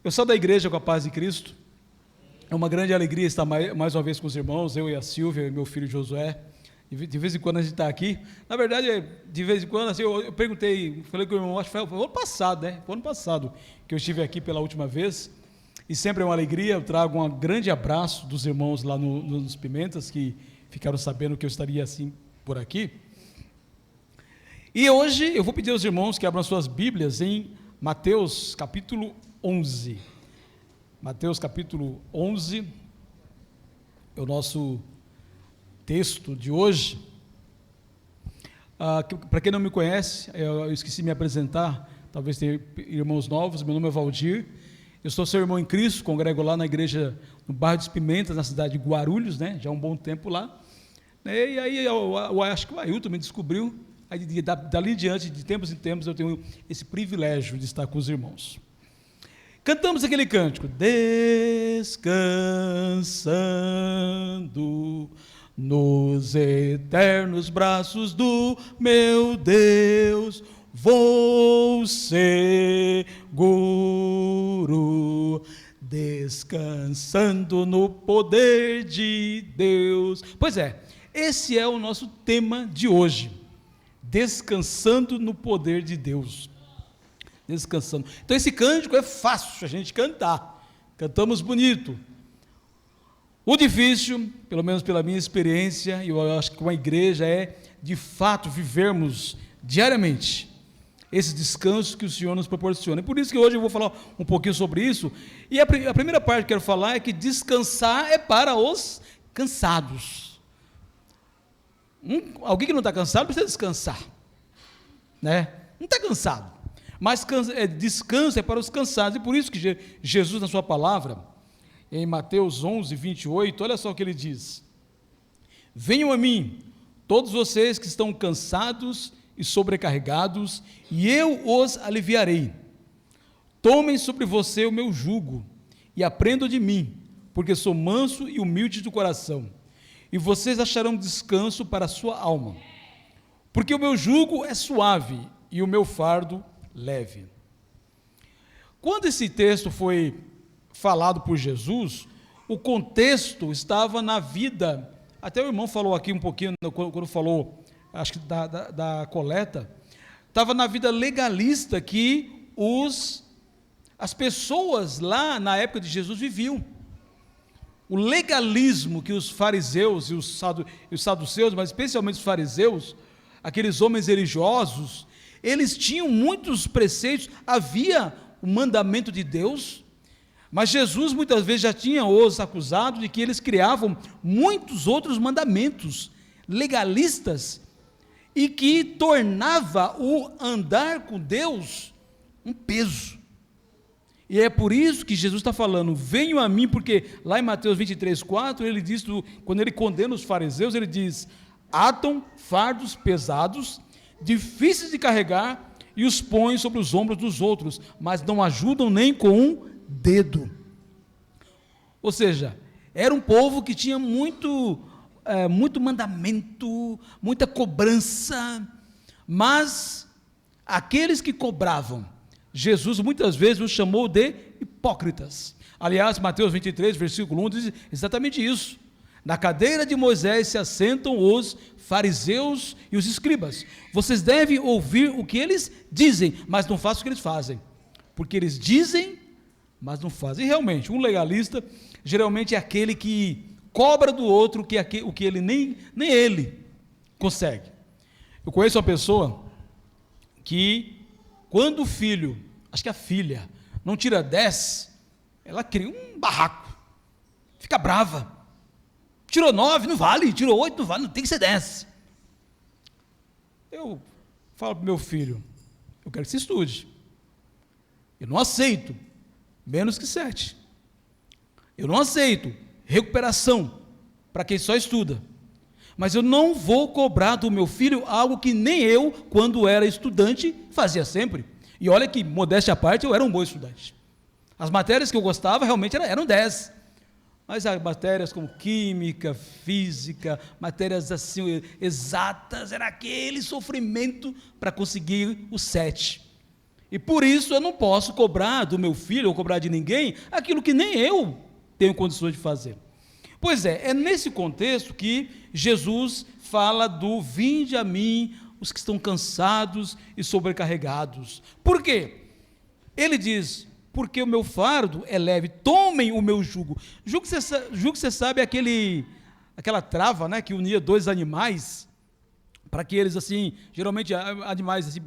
Eu saio da igreja com a paz de Cristo. É uma grande alegria estar mais uma vez com os irmãos, eu e a Silvia e meu filho Josué. De vez em quando a gente está aqui. Na verdade, de vez em quando, assim, eu perguntei, falei com o irmão, acho que foi o ano passado, né? Foi o ano passado que eu estive aqui pela última vez. E sempre é uma alegria. Eu trago um grande abraço dos irmãos lá nos Pimentas, que ficaram sabendo que eu estaria assim por aqui. E hoje eu vou pedir aos irmãos que abram suas Bíblias em Mateus capítulo 11. Mateus capítulo 11 é o nosso texto de hoje. Para quem não me conhece, eu esqueci de me apresentar, talvez tenha irmãos novos. Meu nome é Valdir, eu sou seu irmão em Cristo, congrego lá na igreja no bairro dos Pimentas, na cidade de Guarulhos, né? Já há um bom tempo lá. E aí eu acho que o Ailton me descobriu. Aí, dali em diante, de tempos em tempos, eu tenho esse privilégio de estar com os irmãos. Cantamos aquele cântico, descansando nos eternos braços do meu Deus, vou seguro, descansando no poder de Deus. Pois é, esse é o nosso tema de hoje, descansando no poder de Deus. Descansando. Então esse cântico é fácil a gente cantar, cantamos bonito. O difícil, pelo menos pela minha experiência, e eu acho que com a igreja, é de fato vivermos diariamente esse descanso que o Senhor nos proporciona. E por isso que hoje eu vou falar um pouquinho sobre isso. E a primeira parte que eu quero falar é que descansar é para os cansados. Alguém que não está cansado precisa descansar, né? Não está cansado. Mas descanso é para os cansados, e por isso que Jesus, na sua palavra, em Mateus 11, 28, olha só o que ele diz: venham a mim, todos vocês que estão cansados e sobrecarregados, e eu os aliviarei. Tomem sobre você o meu jugo, e aprendam de mim, porque sou manso e humilde de coração, e vocês acharão descanso para a sua alma, porque o meu jugo é suave, e o meu fardo leve. Quando esse texto foi falado por Jesus, o contexto estava na vida, até o irmão falou aqui um pouquinho, quando falou, acho que da coleta, estava na vida legalista que as pessoas lá na época de Jesus viviam. O legalismo que os fariseus e os saduceus, mas especialmente os fariseus, aqueles homens religiosos, eles tinham muitos preceitos, havia o mandamento de Deus, mas Jesus muitas vezes já tinha os acusado de que eles criavam muitos outros mandamentos legalistas, e que tornava o andar com Deus um peso. E é por isso que Jesus está falando, venham a mim, porque lá em Mateus 23, 4, ele diz, quando ele condena os fariseus, ele diz, atam fardos pesados, difíceis de carregar, e os põem sobre os ombros dos outros, mas não ajudam nem com um dedo. Ou seja, era um povo que tinha muito mandamento, muita cobrança, mas aqueles que cobravam, Jesus muitas vezes os chamou de hipócritas. Aliás, Mateus 23, versículo 1 diz exatamente isso. Na cadeira de Moisés se assentam os fariseus e os escribas. Vocês devem ouvir o que eles dizem, mas não façam o que eles fazem, porque eles dizem, mas não fazem. E realmente, um legalista geralmente é aquele que cobra do outro o que ele nem ele consegue. Eu conheço uma pessoa que, quando o filho, acho que a filha, não tira 10, ela cria um barraco, fica brava. Tirou 9, não vale, tirou 8, não vale, não tem que ser 10. Eu falo para o meu filho, eu quero que você estude. Eu não aceito menos que 7. Eu não aceito recuperação para quem só estuda. Mas eu não vou cobrar do meu filho algo que nem eu, quando era estudante, fazia sempre. E olha que, modéstia à parte, eu era um bom estudante. As matérias que eu gostava realmente eram 10. Mas as matérias como química, física, matérias assim exatas, era aquele sofrimento para conseguir o 7. E por isso eu não posso cobrar do meu filho ou cobrar de ninguém aquilo que nem eu tenho condições de fazer. Pois é nesse contexto que Jesus fala do vinde a mim os que estão cansados e sobrecarregados. Por quê? Ele diz, porque o meu fardo é leve, tomem o meu jugo. Jugo que você sabe é aquela trava, né, que unia dois animais, para que eles assim, geralmente animais assim,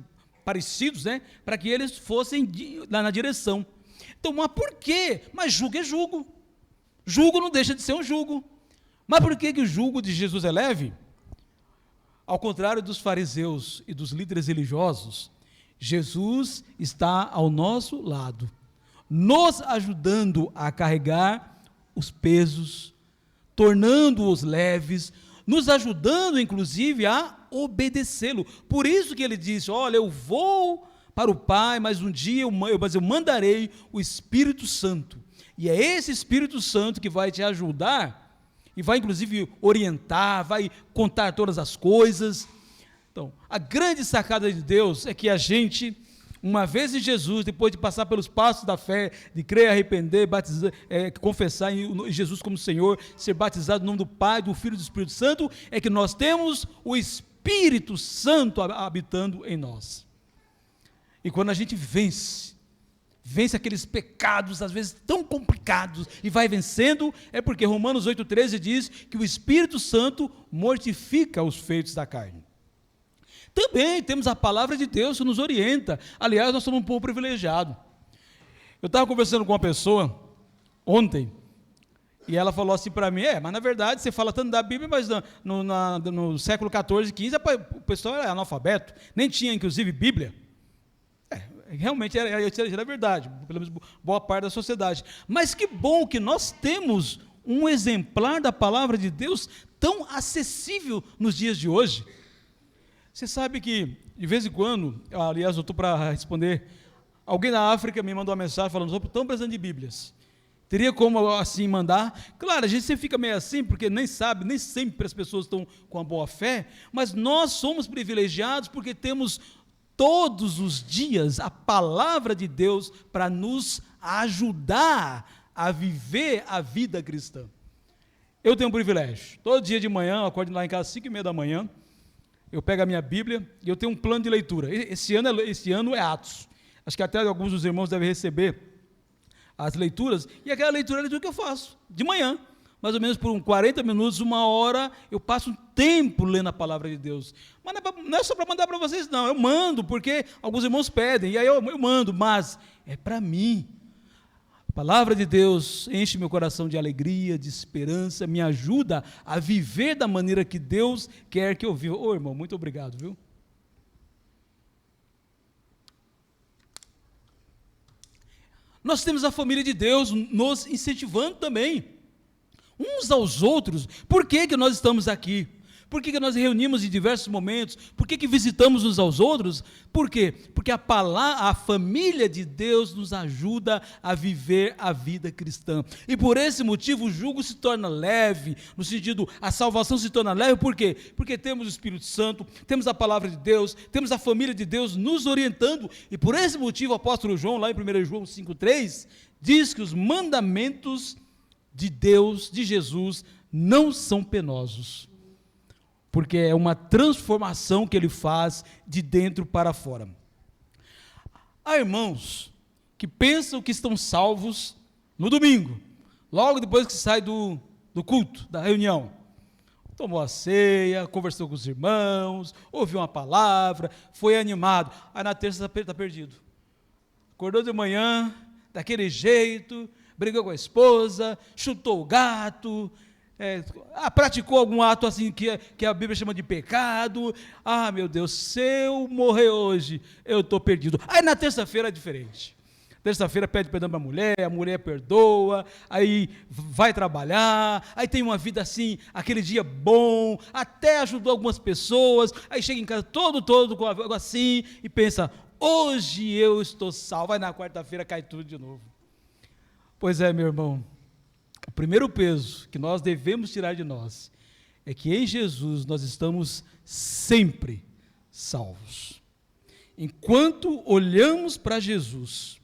parecidos, né, para que eles fossem na direção. Então, mas por quê? Mas jugo é jugo. Jugo não deixa de ser um jugo. Mas por que o jugo de Jesus é leve? Ao contrário dos fariseus e dos líderes religiosos, Jesus está ao nosso lado, nos ajudando a carregar os pesos, tornando-os leves, nos ajudando, inclusive, a obedecê-lo. Por isso que ele disse, olha, eu vou para o Pai, mas um dia eu mandarei o Espírito Santo. E é esse Espírito Santo que vai te ajudar, e vai, inclusive, orientar, vai contar todas as coisas. Então, a grande sacada de Deus é que a gente, uma vez em Jesus, depois de passar pelos passos da fé, de crer, arrepender, batizar, confessar em Jesus como Senhor, ser batizado no nome do Pai, do Filho e do Espírito Santo, é que nós temos o Espírito Santo habitando em nós. E quando a gente vence aqueles pecados, às vezes tão complicados, e vai vencendo, é porque Romanos 8,13 diz que o Espírito Santo mortifica os feitos da carne. Também temos a palavra de Deus que nos orienta. Aliás, nós somos um povo privilegiado. Eu estava conversando com uma pessoa ontem, e ela falou assim para mim, mas na verdade você fala tanto da Bíblia, mas no século 14, 15, o pessoal era analfabeto, nem tinha inclusive Bíblia. Realmente era verdade, pelo menos boa parte da sociedade. Mas que bom que nós temos um exemplar da palavra de Deus tão acessível nos dias de hoje. Você sabe que, de vez em quando, aliás, eu estou para responder, alguém na África me mandou uma mensagem falando, estamos precisando de Bíblias. Teria como assim mandar? Claro, a gente sempre fica meio assim, porque nem sempre as pessoas estão com a boa fé, mas nós somos privilegiados porque temos todos os dias a palavra de Deus para nos ajudar a viver a vida cristã. Eu tenho um privilégio, todo dia de manhã, eu acordo lá em casa às 5:30 da manhã, eu pego a minha Bíblia e eu tenho um plano de leitura. Esse ano é Atos, acho que até alguns dos irmãos devem receber as leituras, e aquela leitura é a leitura que eu faço, de manhã, mais ou menos por uns 40 minutos, 1 hora, eu passo um tempo lendo a palavra de Deus. Mas não é só para mandar para vocês, não. Eu mando, porque alguns irmãos pedem, e aí eu mando, mas é para mim. A palavra de Deus enche meu coração de alegria, de esperança, me ajuda a viver da maneira que Deus quer que eu viva. Ô, irmão, muito obrigado, viu? Nós temos a família de Deus nos incentivando também, uns aos outros. Por que nós estamos aqui? Por que nós reunimos em diversos momentos? Por que visitamos uns aos outros? Por quê? Porque a família de Deus nos ajuda a viver a vida cristã. E por esse motivo o jugo se torna leve, no sentido, a salvação se torna leve. Por quê? Porque temos o Espírito Santo, temos a palavra de Deus, temos a família de Deus nos orientando. E por esse motivo o apóstolo João, lá em 1 João 5,3, diz que os mandamentos de Deus, de Jesus, não são penosos, porque é uma transformação que ele faz de dentro para fora. Há irmãos que pensam que estão salvos no domingo, logo depois que sai do culto, da reunião. Tomou a ceia, conversou com os irmãos, ouviu uma palavra, foi animado. Aí na terça está perdido. Acordou de manhã, daquele jeito, brigou com a esposa, chutou o gato, praticou algum ato assim que a Bíblia chama de pecado. Meu Deus, se eu morrer hoje, eu estou perdido. Aí na terça-feira é diferente. Terça-feira pede perdão para a mulher perdoa, aí vai trabalhar, aí tem uma vida assim, aquele dia bom, até ajudou algumas pessoas, aí chega em casa todo com algo assim, e pensa, hoje eu estou salvo. Aí na quarta-feira cai tudo de novo. Pois é, meu irmão, o primeiro peso que nós devemos tirar de nós é que em Jesus nós estamos sempre salvos. enquanto olhamos para Jesus,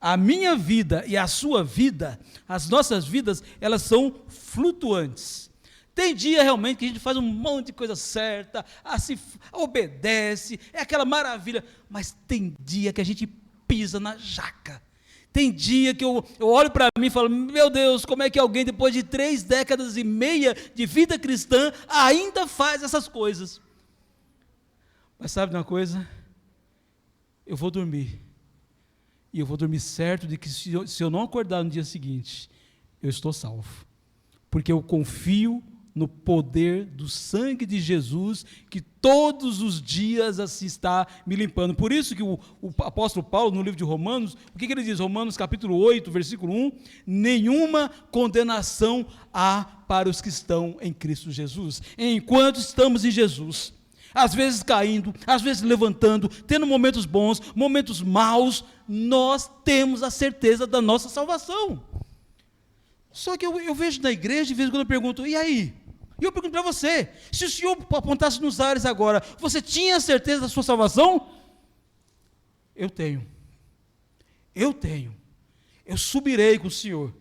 a minha vida e a sua vida, as nossas vidas, elas são flutuantes. Tem dia realmente que a gente faz um monte de coisa certa, assim, obedece, é aquela maravilha, mas tem dia que a gente pisa na jaca. Tem dia que eu olho para mim e falo, meu Deus, como é que alguém depois de 3 décadas e meia de vida cristã ainda faz essas coisas? Mas sabe de uma coisa? Eu vou dormir. E eu vou dormir certo de que se eu não acordar no dia seguinte, eu estou salvo. Porque eu confio no poder do sangue de Jesus, que todos os dias assim está me limpando. Por isso que o apóstolo Paulo, no livro de Romanos, o que ele diz? Romanos capítulo 8, versículo 1, nenhuma condenação há para os que estão em Cristo Jesus, enquanto estamos em Jesus, às vezes caindo, às vezes levantando, tendo momentos bons, momentos maus, nós temos a certeza da nossa salvação. Só que eu vejo na igreja, de vez em quando eu pergunto, e aí? E eu pergunto para você, se o Senhor apontasse nos ares agora, você tinha certeza da sua salvação? Eu tenho, eu subirei com o Senhor,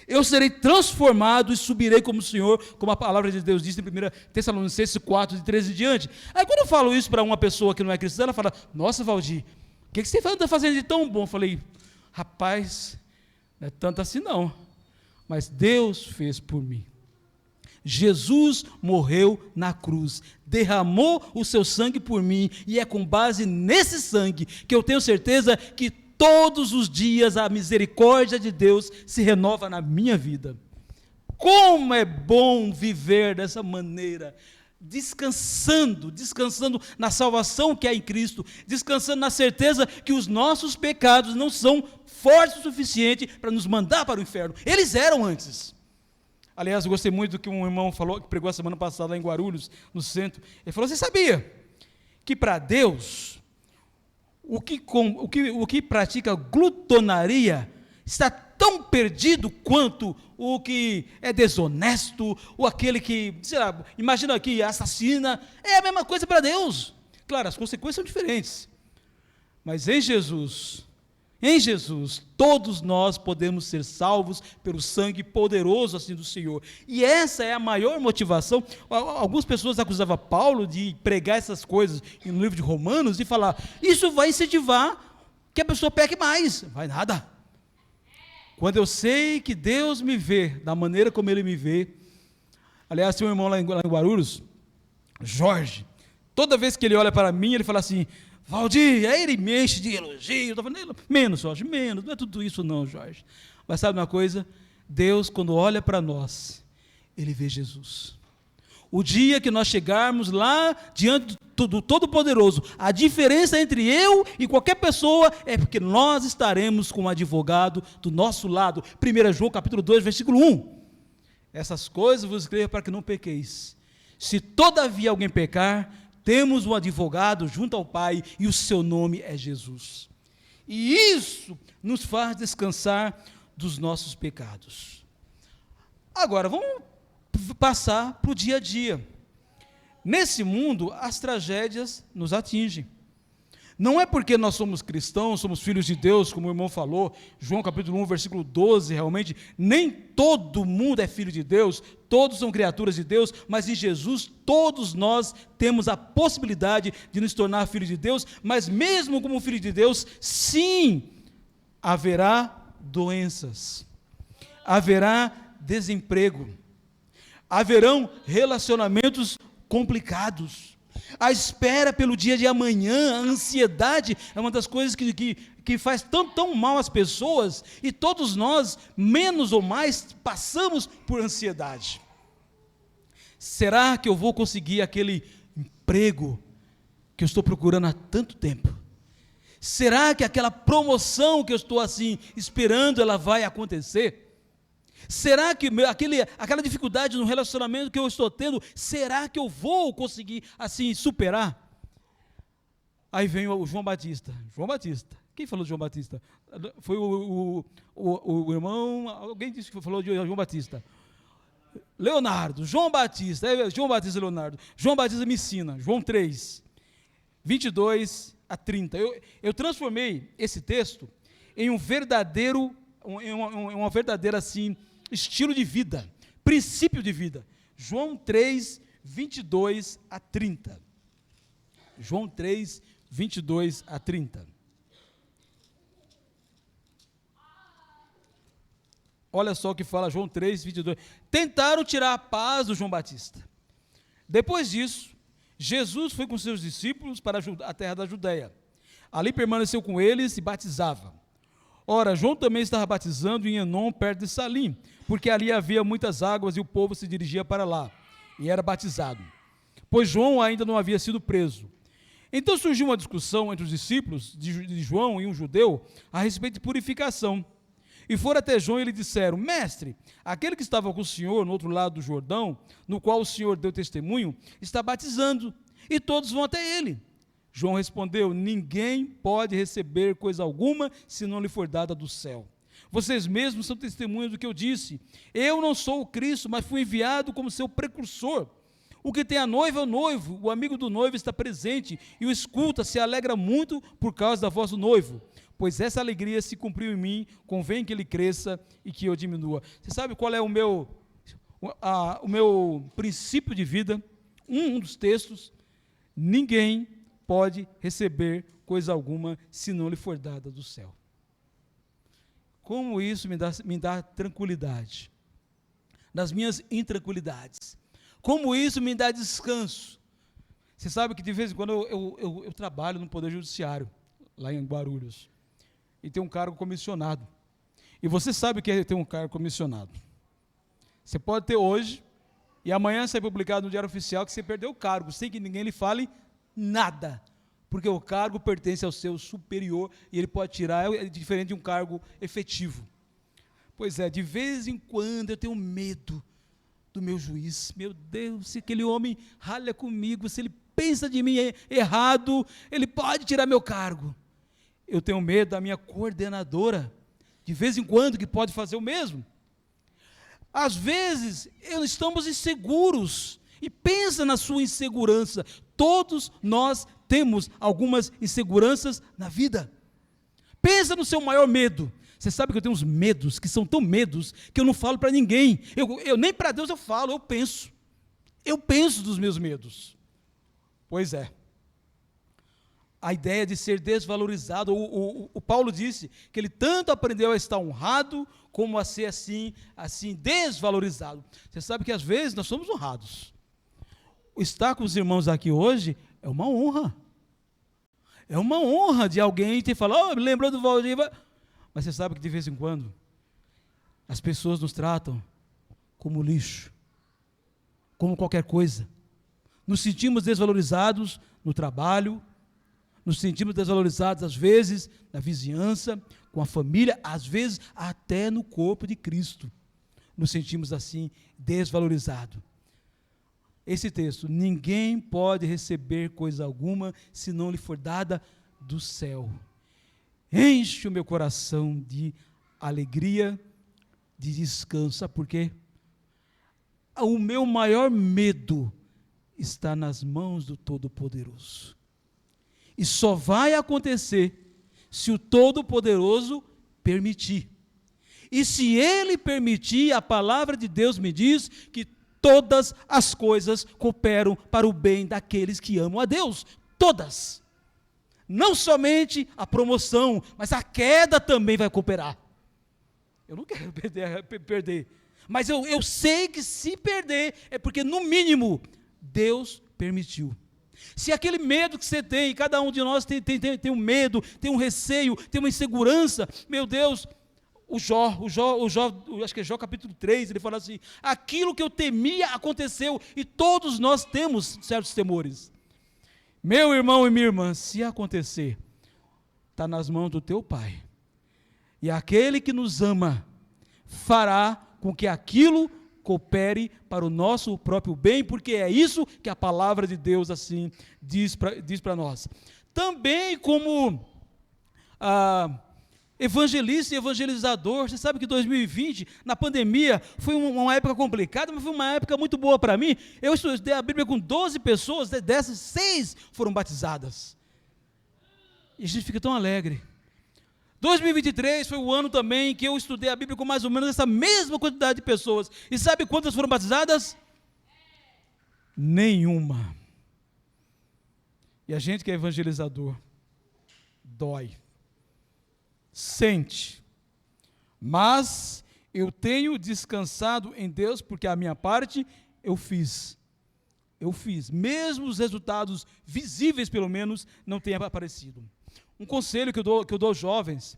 eu serei transformado e subirei como o Senhor, como a palavra de Deus diz em 1 Tessalonicenses 4, de 13 em diante. Aí quando eu falo isso para uma pessoa que não é cristã, ela fala, nossa Valdir, o que você está fazendo de tão bom? Eu falei, rapaz, não é tanto assim não, mas Deus fez por mim. Jesus morreu na cruz, derramou o seu sangue por mim, e é com base nesse sangue que eu tenho certeza que todos os dias a misericórdia de Deus se renova na minha vida. Como é bom viver dessa maneira, descansando na salvação que há em Cristo, descansando na certeza que os nossos pecados não são fortes o suficiente para nos mandar para o inferno. Eles eram antes. Aliás, eu gostei muito do que um irmão falou, que pregou a semana passada lá em Guarulhos, no centro. Ele falou, você sabia que para Deus, o que pratica glutonaria está tão perdido quanto o que é desonesto, ou aquele que, sei lá, imagina aqui, assassina, é a mesma coisa para Deus. Claro, as consequências são diferentes, mas em Jesus, todos nós podemos ser salvos pelo sangue poderoso assim do Senhor, e essa é a maior motivação. Algumas pessoas acusavam Paulo de pregar essas coisas no livro de Romanos, e falar, isso vai incentivar que a pessoa peque mais. Vai nada. Quando eu sei que Deus me vê da maneira como Ele me vê, aliás, tem um irmão lá em Guarulhos, Jorge, toda vez que ele olha para mim, ele fala assim, Valdir, aí ele me enche de elogio. Eu estou falando, menos, Jorge, menos, não é tudo isso não, Jorge. Mas sabe uma coisa? Deus, quando olha para nós, Ele vê Jesus. O dia que nós chegarmos lá, diante do Todo-Poderoso, a diferença entre eu e qualquer pessoa é porque nós estaremos com um advogado do nosso lado. 1 João capítulo 2, versículo 1. Essas coisas vos escrevo para que não pequeis. Se todavia alguém pecar, temos um advogado junto ao Pai, e o seu nome é Jesus. E isso nos faz descansar dos nossos pecados. Agora, vamos passar para o dia a dia. Nesse mundo, as tragédias nos atingem. Não é porque nós somos cristãos, somos filhos de Deus, como o irmão falou, João capítulo 1, versículo 12, realmente, nem todo mundo é filho de Deus, todos são criaturas de Deus, mas em Jesus todos nós temos a possibilidade de nos tornar filhos de Deus, mas mesmo como filho de Deus, sim, haverá doenças, haverá desemprego, haverão relacionamentos complicados, a espera pelo dia de amanhã, a ansiedade é uma das coisas que faz tão mal às pessoas, e todos nós, menos ou mais, passamos por ansiedade. Será que eu vou conseguir aquele emprego que eu estou procurando há tanto tempo? Será que aquela promoção que eu estou assim esperando, ela vai acontecer? Será que aquela dificuldade no relacionamento que eu estou tendo, será que eu vou conseguir assim superar? Aí vem o João Batista. Quem falou de João Batista? Foi o irmão, alguém disse que falou de João Batista. Leonardo, João Batista, Leonardo. João Batista me ensina, João 3, 22 a 30. Eu transformei esse texto em um verdadeiro, uma verdadeira assim, estilo de vida, princípio de vida. João 3, 22 a 30. João 3, 22 a 30. Olha só o que fala João 3, 22. Tentaram tirar a paz do João Batista. Depois disso, Jesus foi com seus discípulos para a terra da Judéia. Ali permaneceu com eles e batizava. Ora, João também estava batizando em Enom, perto de Salim, porque ali havia muitas águas e o povo se dirigia para lá, e era batizado, pois João ainda não havia sido preso. Então surgiu uma discussão entre os discípulos de João e um judeu a respeito de purificação. E foram até João e lhe disseram: Mestre, aquele que estava com o Senhor no outro lado do Jordão, no qual o Senhor deu testemunho, está batizando, e todos vão até ele. João respondeu: Ninguém pode receber coisa alguma se não lhe for dada do céu. Vocês mesmos são testemunhas do que eu disse. Eu não sou o Cristo, mas fui enviado como seu precursor. O que tem a noiva é o noivo, o amigo do noivo está presente, e o escuta, se alegra muito por causa da voz do noivo. Pois essa alegria se cumpriu em mim, convém que ele cresça e que eu diminua. Você sabe qual é o meu princípio de vida? Um dos textos: ninguém pode receber coisa alguma se não lhe for dada do céu. Como isso me dá tranquilidade nas minhas intranquilidades. Como isso me dá descanso. Você sabe que de vez em quando eu trabalho no Poder Judiciário, lá em Guarulhos, e tem um cargo comissionado. E você sabe o que é ter um cargo comissionado. Você pode ter hoje, e amanhã ser publicado no Diário Oficial que você perdeu o cargo, sem que ninguém lhe fale nada, porque o cargo pertence ao seu superior, e ele pode tirar, é diferente de um cargo efetivo. Pois é, de vez em quando eu tenho medo do meu juiz. Meu Deus, se aquele homem ralha comigo, se ele pensa de mim errado, ele pode tirar meu cargo. Eu tenho medo da minha coordenadora, de vez em quando, que pode fazer o mesmo. Às vezes, estamos inseguros, e pensa na sua insegurança. Todos nós temos algumas inseguranças na vida. Pensa no seu maior medo. Você sabe que eu tenho uns medos, que são tão medos, que eu não falo para ninguém. Eu nem para Deus eu falo, eu penso. Eu penso dos meus medos. Pois é. A ideia de ser desvalorizado, o Paulo disse que ele tanto aprendeu a estar honrado, como a ser assim desvalorizado. Você sabe que às vezes nós somos honrados. Estar com os irmãos aqui hoje é uma honra. É uma honra de alguém ter falado: me lembrou do Valdir. Mas você sabe que de vez em quando as pessoas nos tratam como lixo, como qualquer coisa. Nos sentimos desvalorizados no trabalho, nos sentimos desvalorizados às vezes na vizinhança, com a família, às vezes até no corpo de Cristo. Nos sentimos assim desvalorizados. Esse texto: ninguém pode receber coisa alguma se não lhe for dada do céu. Enche o meu coração de alegria, de descanso. Sabe por quê? O meu maior medo está nas mãos do Todo-Poderoso. E só vai acontecer se o Todo-Poderoso permitir. E se Ele permitir, a palavra de Deus me diz que todas as coisas cooperam para o bem daqueles que amam a Deus. Todas. Não somente a promoção, mas a queda também vai cooperar. Eu não quero perder. Mas eu sei que se perder, é porque no mínimo Deus permitiu. Se aquele medo que você tem, cada um de nós tem um medo, tem um receio, tem uma insegurança, meu Deus, o Jó, acho que é Jó capítulo 3, ele fala assim: aquilo que eu temia aconteceu, e todos nós temos certos temores. Meu irmão e minha irmã, se acontecer, está nas mãos do teu Pai, e aquele que nos ama fará com que aquilo coopere para o nosso próprio bem, porque é isso que a palavra de Deus assim diz para nós. Também como evangelista e evangelizador, você sabe que 2020, na pandemia, foi uma época complicada, mas foi uma época muito boa para mim. Eu estudei a Bíblia com 12 pessoas, dessas 6 foram batizadas. E a gente fica tão alegre. 2023 foi o ano também que eu estudei a Bíblia com mais ou menos essa mesma quantidade de pessoas. E sabe quantas foram batizadas? Nenhuma. E a gente que é evangelizador, dói, sente. Mas eu tenho descansado em Deus, porque a minha parte eu fiz. Mesmo os resultados visíveis, pelo menos, não tenham aparecido. Um conselho que eu dou aos jovens,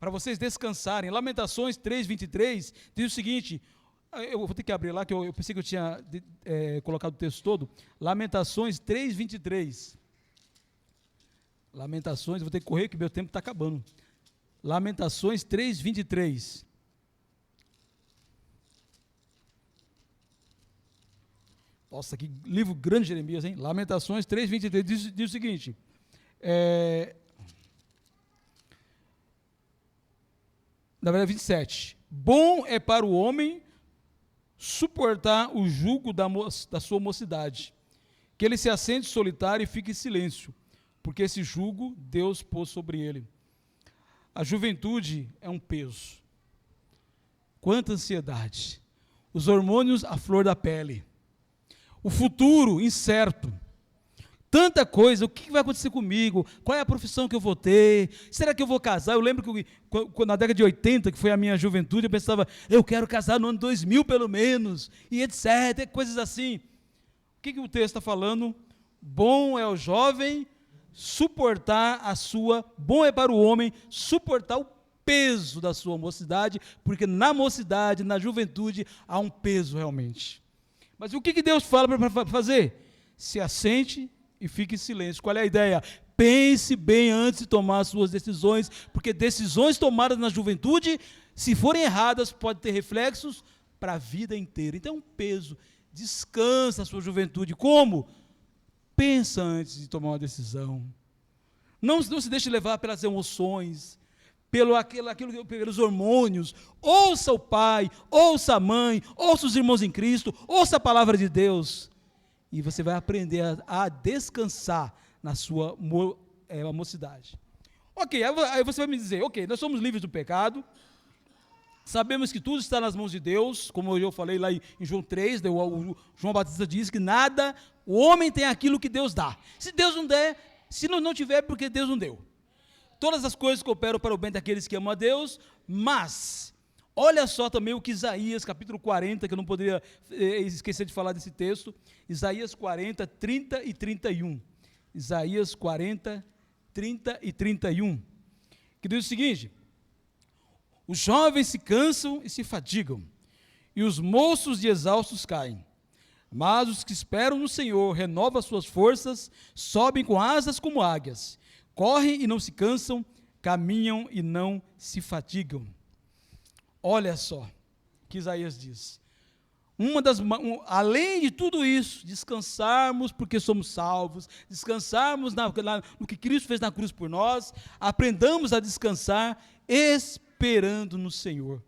para vocês descansarem, Lamentações 3:23, diz o seguinte, eu vou ter que abrir lá, que eu pensei que eu tinha colocado o texto todo, Lamentações 3:23, Lamentações, vou ter que correr, que meu tempo está acabando, Lamentações 3:23, nossa, que livro grande, Jeremias, hein? Lamentações 3:23, diz o seguinte, na verdade 27, bom é para o homem suportar o jugo da sua mocidade, que ele se assente solitário e fique em silêncio, porque esse jugo Deus pôs sobre ele. A juventude é um peso, quanta ansiedade, os hormônios à flor da pele, o futuro incerto, tanta coisa, o que vai acontecer comigo, qual é a profissão que eu vou ter, será que eu vou casar? Eu lembro que na década de 80, que foi a minha juventude, eu pensava, eu quero casar no ano 2000 pelo menos, e etc, coisas assim. O que o texto está falando? Bom é o jovem suportar bom é para o homem suportar o peso da sua mocidade, porque na mocidade, na juventude, há um peso realmente. Mas o que Deus fala para fazer? Se assente e fique em silêncio. Qual é a ideia? Pense bem antes de tomar as suas decisões, porque decisões tomadas na juventude, se forem erradas, podem ter reflexos para a vida inteira. Então é um peso. Descansa a sua juventude. Como? Pensa antes de tomar uma decisão. Não se deixe levar pelas emoções, pelos hormônios. Ouça o pai, ouça a mãe, ouça os irmãos em Cristo, ouça a palavra de Deus. E você vai aprender a descansar na sua mocidade. Ok, aí você vai me dizer, ok, nós somos livres do pecado, sabemos que tudo está nas mãos de Deus, como eu falei lá em João 3, o João Batista diz que nada, o homem tem aquilo que Deus dá. Se Deus não der, se não tiver, é porque Deus não deu. Todas as coisas cooperam para o bem daqueles que amam a Deus, mas olha só também o que Isaías, capítulo 40, que eu não poderia esquecer de falar desse texto, Isaías 40, 30 e 31. Isaías 40, 30 e 31, que diz o seguinte, os jovens se cansam e se fadigam, e os moços de exaustos caem, mas os que esperam no Senhor renovam as suas forças, sobem com asas como águias, correm e não se cansam, caminham e não se Olha só o que Isaías diz. Além de tudo isso, descansarmos porque somos salvos, descansarmos no que Cristo fez na cruz por nós, aprendamos a descansar esperando no Senhor.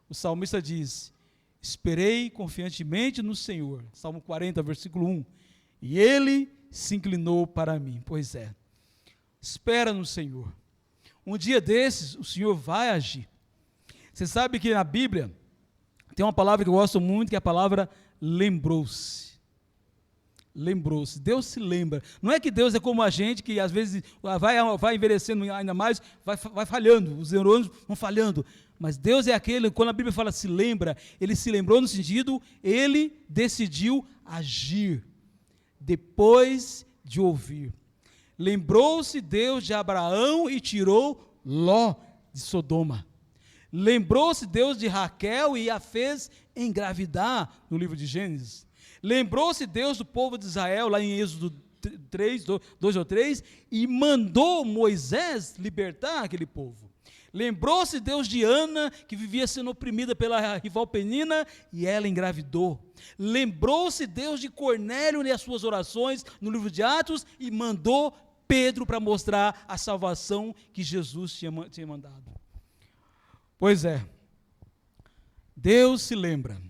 O salmista diz, esperei confiantemente no Senhor, Salmo 40, versículo 1, e Ele se inclinou para mim. Pois é, espera no Senhor. Um dia desses, o Senhor vai agir. Você sabe que na Bíblia, tem uma palavra que eu gosto muito, que é a palavra lembrou-se. Lembrou-se, Deus se lembra. Não é que Deus é como a gente, que às vezes vai envelhecendo ainda mais, vai falhando, os neurônios vão falhando. Mas Deus é aquele, quando a Bíblia fala se lembra, Ele se lembrou no sentido, Ele decidiu agir, depois de ouvir. Lembrou-se Deus de Abraão e tirou Ló de Sodoma. Lembrou-se Deus de Raquel e a fez engravidar, no livro de Gênesis. Lembrou-se Deus do povo de Israel, lá em Êxodo 3, 2 ou 3, e mandou Moisés libertar aquele povo. Lembrou-se Deus de Ana, que vivia sendo oprimida pela rival Penina, e ela engravidou. Lembrou-se Deus de Cornélio e as suas orações, no livro de Atos, e mandou Pedro para mostrar a salvação que Jesus tinha mandado. Pois é, Deus se lembra,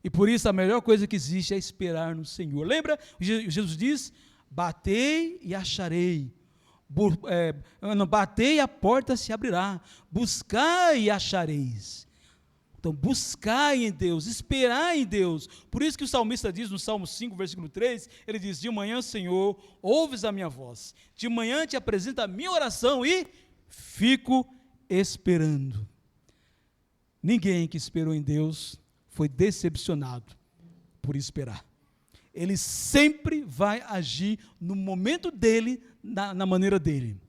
e por isso a melhor coisa que existe é esperar no Senhor. Lembra? Jesus diz, batei e acharei, batei e a porta se abrirá, buscai e achareis. Então, buscai em Deus, esperai em Deus. Por isso que o salmista diz no Salmo 5, versículo 3, ele diz: de manhã, Senhor, ouves a minha voz, de manhã te apresento a minha oração e fico esperando. Ninguém que esperou em Deus foi decepcionado por esperar. Ele sempre vai agir no momento dele, na maneira dele.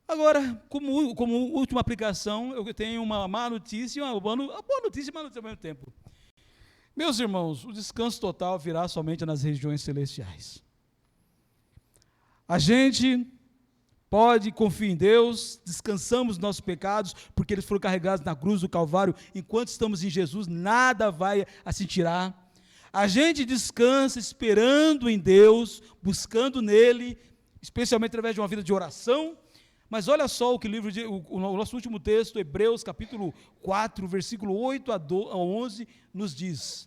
Agora, como última aplicação, eu tenho uma má notícia, uma boa notícia e má notícia ao mesmo tempo. Meus irmãos, o descanso total virá somente nas regiões celestiais. A gente pode confiar em Deus, descansamos dos nossos pecados, porque eles foram carregados na cruz do Calvário. Enquanto estamos em Jesus, nada vai a se tirar. A gente descansa esperando em Deus, buscando nele, especialmente através de uma vida de oração. Mas olha só o que o nosso último texto, Hebreus capítulo 4, versículo 8 a 11, nos diz.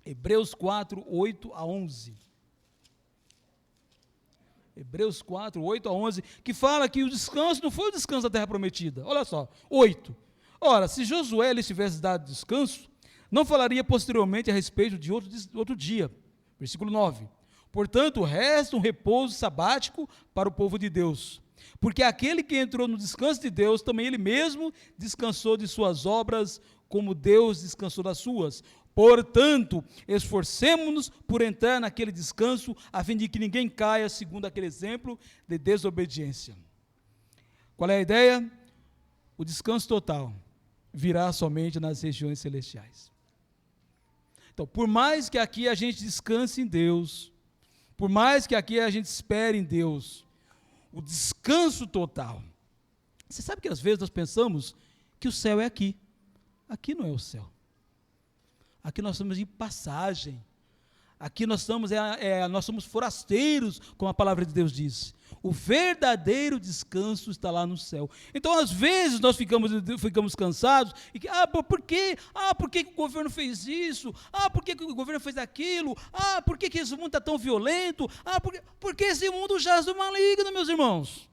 Hebreus 4, 8 a 11. Hebreus 4, 8 a 11, que fala que o descanso não foi o descanso da terra prometida. Olha só, 8. Ora, se Josué lhes tivesse dado descanso, não falaria posteriormente a respeito de outro dia. Versículo 9. Portanto, resta um repouso sabático para o povo de Deus. Porque aquele que entrou no descanso de Deus, também ele mesmo descansou de suas obras, como Deus descansou das suas. Portanto, esforcemo-nos por entrar naquele descanso, a fim de que ninguém caia segundo aquele exemplo de desobediência. Qual é a ideia? O descanso total virá somente nas regiões celestiais. Então, por mais que aqui a gente descanse em Deus, por mais que aqui a gente espere em Deus, o descanso total. Você sabe que às vezes nós pensamos que o céu é aqui. Aqui não é o céu. Aqui nós estamos em passagem. Aqui nós somos forasteiros, como a palavra de Deus diz. O verdadeiro descanso está lá no céu. Então, às vezes, nós ficamos cansados. Por quê? Por que o governo fez isso? Por que o governo fez aquilo? Por que esse mundo está tão violento? Porque esse mundo jaz do maligno, meus irmãos.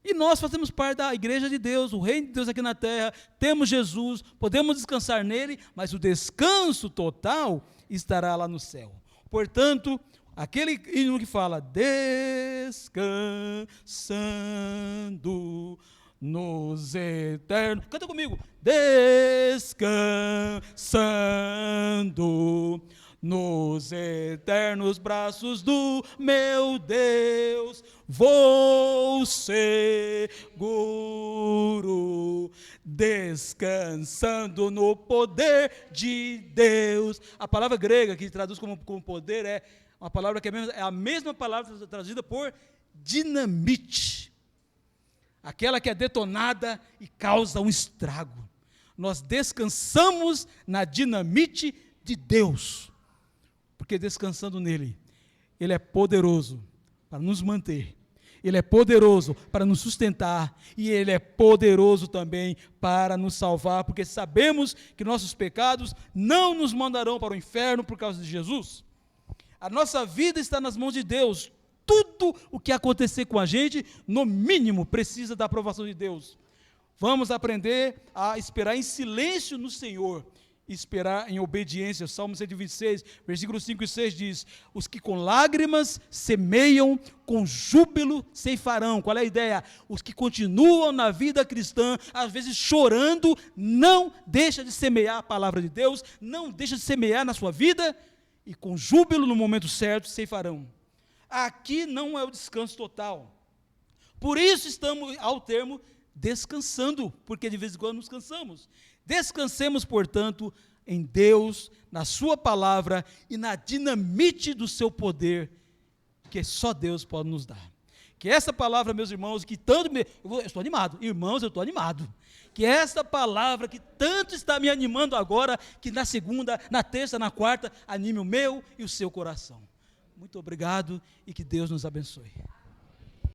E nós fazemos parte da igreja de Deus, o reino de Deus aqui na terra, temos Jesus, podemos descansar nele, mas o descanso total estará lá no céu. Portanto, aquele hino que fala, descansando nos eternos, canta comigo, descansando nos eternos braços do meu Deus, vou seguro, descansando no poder de Deus. A palavra grega que traduz como poder é uma palavra que é a mesma palavra traduzida por dinamite, aquela que é detonada e causa um estrago. Nós descansamos na dinamite de Deus, porque descansando nele, ele é poderoso para nos manter, ele é poderoso para nos sustentar, e ele é poderoso também para nos salvar, porque sabemos que nossos pecados não nos mandarão para o inferno por causa de Jesus. A nossa vida está nas mãos de Deus. Tudo o que acontecer com a gente, no mínimo, precisa da aprovação de Deus. Vamos aprender a esperar em silêncio no Senhor, esperar em obediência. Salmo 126, versículos 5 e 6 diz, os que com lágrimas semeiam, com júbilo ceifarão. Qual é a ideia? Os que continuam na vida cristã, às vezes chorando, não deixa de semear a palavra de Deus, não deixa de semear na sua vida, e com júbilo no momento certo ceifarão. Aqui não é o descanso total. Por isso estamos ao termo descansando, porque de vez em quando nos cansamos. Descansemos, portanto, em Deus, na sua palavra e na dinamite do seu poder, que só Deus pode nos dar. Que essa palavra, meus irmãos, que tanto eu estou animado, irmãos, eu estou animado. Que essa palavra que tanto está me animando agora, que na segunda, na terça, na quarta, anime o meu e o seu coração. Muito obrigado e que Deus nos abençoe.